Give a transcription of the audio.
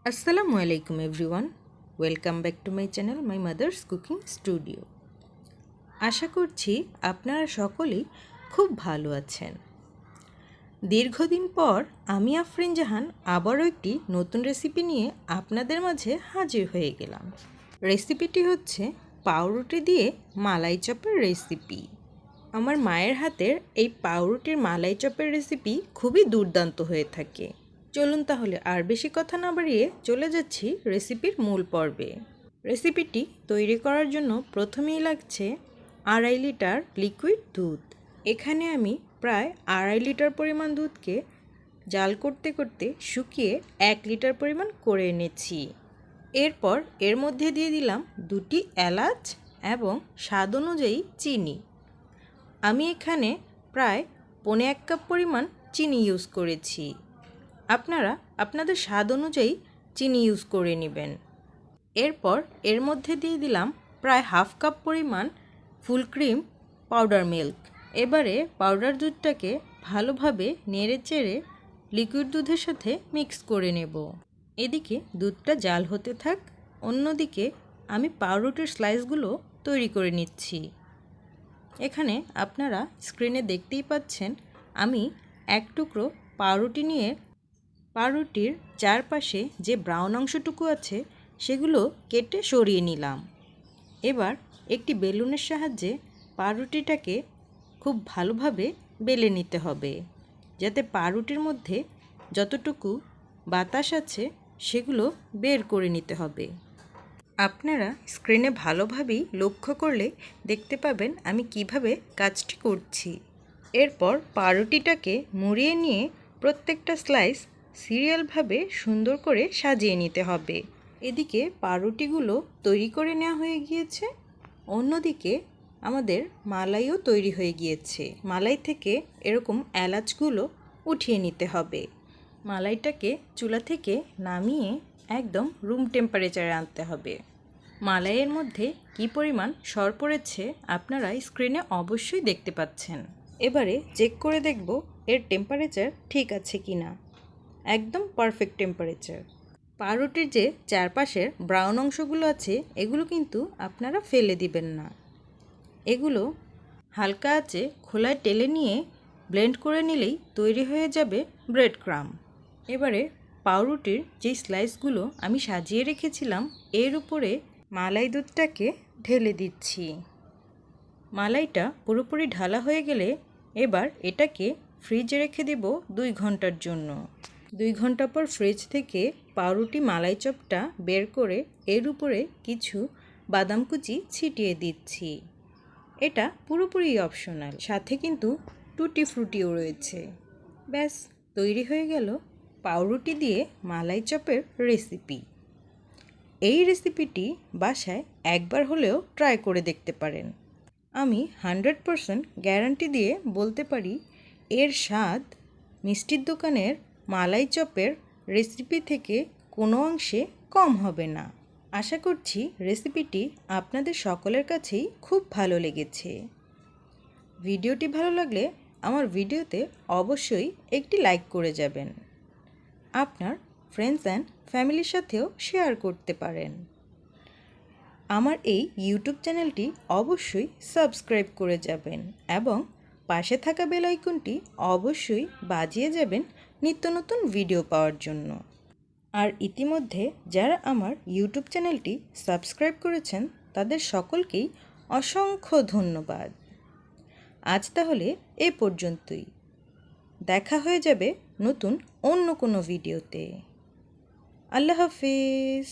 আসসালামু আলাইকুম everyone, welcome back to my channel my mother's cooking studio. আশা করছি আপনারা সকলেই খুব ভালো আছেন। দীর্ঘদিন পর আমি আফরিন জাহান আবারও একটি নতুন রেসিপি নিয়ে আপনাদের মাঝে হাজির হয়ে গেলাম। রেসিপিটি হচ্ছে পাউরুটি দিয়ে মালাই চপের রেসিপি। আমার মায়ের হাতের এই পাউরুটির মালাই চপের রেসিপি খুবই দুর্দান্ত হয়ে থাকে। চলুন তাহলে আর বেশি কথা না বাড়িয়ে চলে যাচ্ছি রেসিপির মূল পর্বে। রেসিপিটি তৈরি করার জন্য প্রথমেই লাগছে 2.5 লিটার লিকুইড দুধ। এখানে আমি প্রায় 2.5 লিটার পরিমাণ দুধকে জাল করতে করতে শুকিয়ে 1 লিটার পরিমাণ করে এনেছি। এরপর এর মধ্যে দিয়ে দিলাম 2টি এলাচ এবং স্বাদ অনুযায়ী চিনি। আমি এখানে প্রায় 1.25 কাপ পরিমাণ চিনি ইউজ করেছি। আপনারা আপনাদের স্বাদ অনুযায়ী চিনি ইউজ করে নেবেন। এরপর এর মধ্যে দিয়ে দিলাম প্রায় 1/2 কাপ পরিমাণ ফুল ক্রিম পাউডার মিল্ক। এবারে পাউডার দুধটাকে ভালোভাবে নেড়েচেড়ে লিকুইড দুধের সাথে মিক্স করে নেব। এদিকে দুধটা জাল হতে থাক, অন্যদিকে আমি পাউরুটির স্লাইসগুলো তৈরি করে নিচ্ছি। এখানে আপনারা স্ক্রিনে দেখতেই পাচ্ছেন আমি এক টুকরো পাউরুটি নিয়ে পাউরুটির চারপাশে যে ব্রাউন অংশটুকু আছে সেগুলো কেটে সরিয়ে নিলাম। এবার একটি বেলুনের সাহায্যে পাউরুটিটাকে খুব ভালোভাবে বেলে নিতে হবে, যাতে পাউরুটির মধ্যে যতটুকু বাতাস আছে সেগুলো বের করে নিতে হবে। আপনারা স্ক্রিনে ভালোভাবেই লক্ষ্য করলে দেখতে পাবেন আমি কিভাবে কাজটি করছি। এরপর পাউরুটিটাকে মুড়িয়ে নিয়ে প্রত্যেকটা স্লাইস সিরিয়ালভাবে সুন্দর করে সাজিয়ে নিতে হবে। এদিকে পাউরুটিগুলো তৈরি করে নেওয়া হয়ে গিয়েছে, অন্যদিকে আমাদের মালাইও তৈরি হয়ে গিয়েছে। মালাই থেকে এরকম এলাচগুলো উঠিয়ে নিতে হবে। মালাইটাকে চুলা থেকে নামিয়ে একদম রুম টেম্পারেচারে আনতে হবে। মালাইয়ের মধ্যে কী পরিমাণ সর পড়েছে আপনারা স্ক্রিনে অবশ্যই দেখতে পাচ্ছেন। এবারে চেক করে দেখব এর টেম্পারেচার ঠিক আছে কি না। একদম পারফেক্ট টেম্পারেচার। পাউরুটির যে চারপাশের ব্রাউন অংশগুলো আছে এগুলো কিন্তু আপনারা ফেলে দিবেন না। এগুলো হালকা আঁচে খোলায় টেলে নিয়ে ব্লেন্ড করে নিলেই তৈরি হয়ে যাবে ব্রেড ক্রাম্ব। এবারে পাউরুটির যে স্লাইসগুলো আমি সাজিয়ে রেখেছিলাম এর উপরে মালাই দুধটাকে ঢেলে দিচ্ছি। মালাইটা পুরোপুরি ঢালা হয়ে গেলে এবার এটাকে ফ্রিজে রেখে দেব 2 ঘন্টার জন্য। 2 ঘন্টা পর ফ্রিজ থেকে পাউরুটি মালাই চপটা বের করে এর উপরে কিছু বাদাম কুচি ছিটিয়ে দিচ্ছি। এটা পুরোপুরি অপশনাল, সাথে কিন্তু টুটি ফ্রুটিও রয়েছে। ব্যাস তৈরি হয়ে গেল পাউরুটি দিয়ে মালাই চপের রেসিপি। এই রেসিপিটি বাসায় একবার হলেও ট্রাই করে দেখতে পারেন। আমি 100% গ্যারান্টি দিয়ে বলতে পারি এর স্বাদ মিষ্টির দোকানের মালাই চপের রেসিপি থেকে কোনো অংশে কম হবে না। আশা করছি রেসিপিটি আপনাদের সকলের কাছেই খুব ভালো লেগেছে। ভিডিওটি ভালো লাগলে আমার ভিডিওতে অবশ্যই একটি লাইক করে যাবেন। আপনার ফ্রেন্ডস অ্যান্ড ফ্যামিলির সাথেও শেয়ার করতে পারেন। আমার এই ইউটিউব চ্যানেলটি অবশ্যই সাবস্ক্রাইব করে যাবেন এবং পাশে থাকা বেল আইকনটি অবশ্যই বাজিয়ে যাবেন নিত্য নতুন ভিডিও পাওয়ার জন্য। আর ইতিমধ্যে যারা আমার ইউটিউব চ্যানেলটি সাবস্ক্রাইব করেছেন তাদের সকলকেই অসংখ্য ধন্যবাদ। আজ তাহলে এ পর্যন্তই। দেখা হয়ে যাবে নতুন অন্য কোনো ভিডিওতে। আল্লাহ হাফিজ।